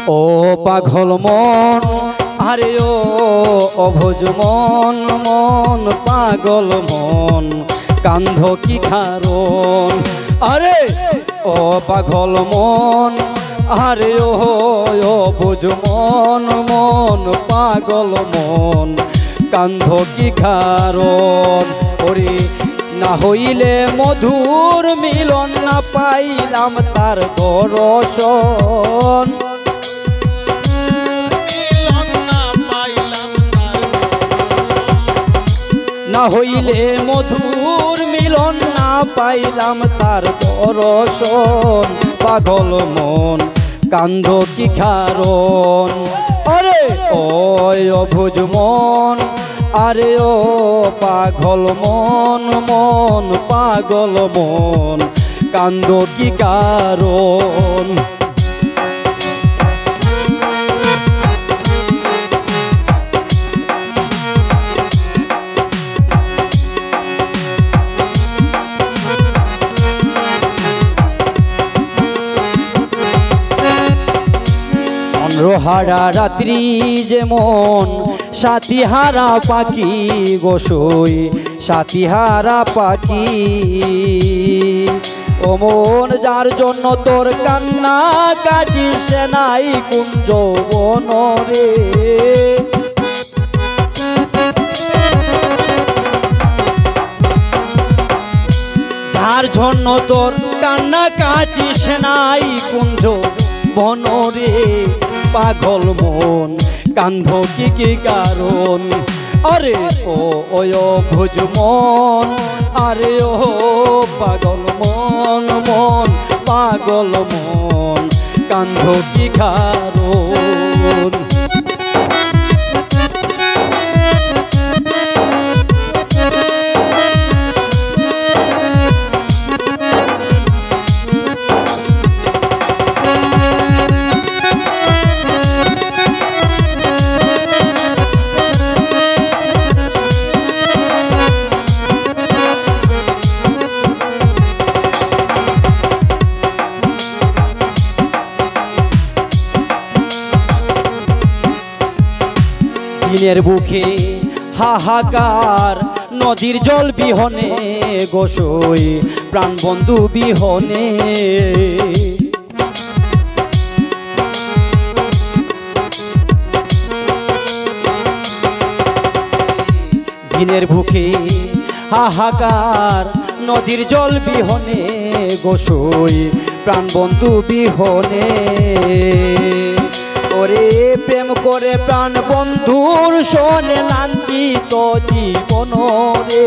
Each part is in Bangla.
ও পাগল মন আরে ও অভোজ মন মন পাগল মন কান্ধ কি কারণ আরে ও পাগল মন আরে ও অভোজ মন মন পাগল মন কান্ধ কি কারণ ওরে না হইলে মধুর মিলন না পাইলাম তার দর্শন না হইলে মধুর মিলন না পাইলাম তার দর্শন পাগল মন কান্দ কি কারণ আরে ও অভুজ মন আরে ও পাগল মন মন পাগল মন কান্দ কি কারণ চন্দ্রহারা রাত্রি যেমন সাথীহারা পাখি গোসই সাথীহারা পাখি ও মন যার জন্য তোর কান্না কাটিস নাই কুঞ্জ বনরে যার জন্য তোর কান্না কাটিস নাই কুঞ্জ বনরে পাগল মন কান্ধ কি কারণ আরে ও অভুজ মন আরে ও পাগল মন মন পাগল মন কান্ধ কি কারণ দিনের বুকে হাহাকার নদীর জল বিহনে গোসই প্রাণবন্ধু বিহনে দিনের বুকে হাহাকার নদীর জল বিহনে গোসই প্রাণবন্ধু বিহনে ওরে প্রেম করে প্রাণ বন্ধুর শোনে লাঞ্ছিত জীবন রে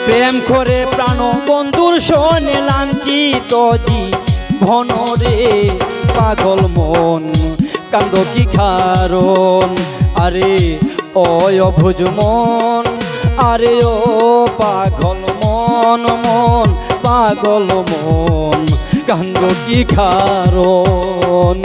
প্রেম করে প্রাণ বন্ধুর শোনে লাঞ্ছিত জীবন রে পাগল মন কান্দ কি কারণ আরে ও অভুজ মন আরে ও পাগল মন মন পাগল মন কান্দ কি কারণ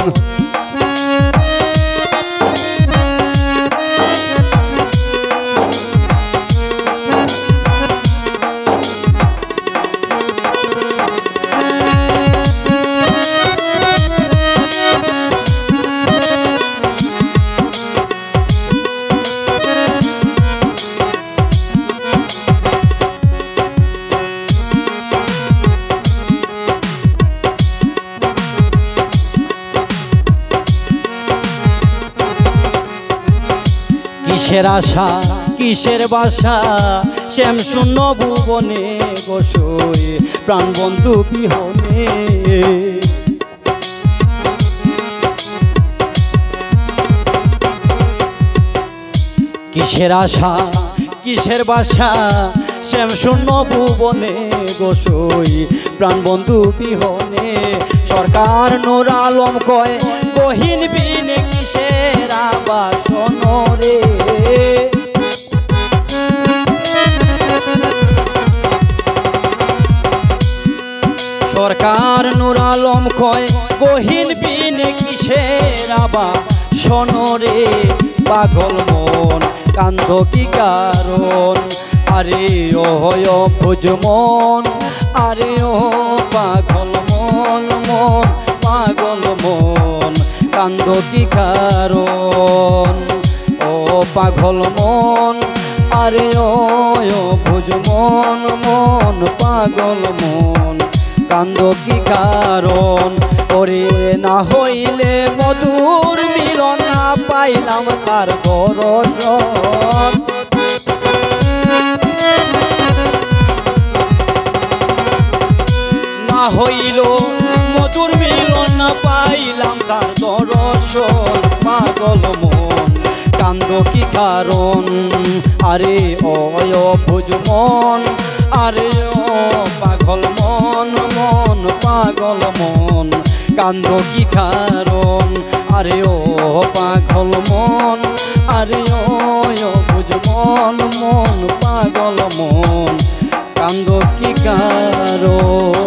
কিসের আশা কিসের বাসা শ্যাম শূন্য ভুবনে গোসই প্রাণবন্ধু বিহনে কিসের আশা কিসের বাসা শ্যাম শূন্য ভুবনে গোসই প্রাণবন্ধু বিহনে সরকার নূর আলম কয় গহীন বিনে কিসের আবাসন রে সরকার নূর আলম কয় গহীন বিনে কিসের আবাসন রে পাগল মন কান্দ কি কারণ আরে ও অবুঝ মন, আরে ও পাগল মন, মন পাগল মন কান্দ কি কারণ? ও পাগল মন, আরে ও অবুঝ মন, মন পাগল মন কান্দ কি কারণ? ওরে না হইলে মধুর মিলন, না পাইলাম তার দর্শন। না হইল মধুর মিলন, না পাইলাম তার দর্শন। পাগল মন কান্দ কি কারণ? আরে ও অবুঝ মন, আরে ও পাগল মন, মন পাগল মন কান্দ কি কারণ? আরে ও পাগল মন, আরে ও অবুঝ মন, মন পাগল মন কান্দ কি কারণ?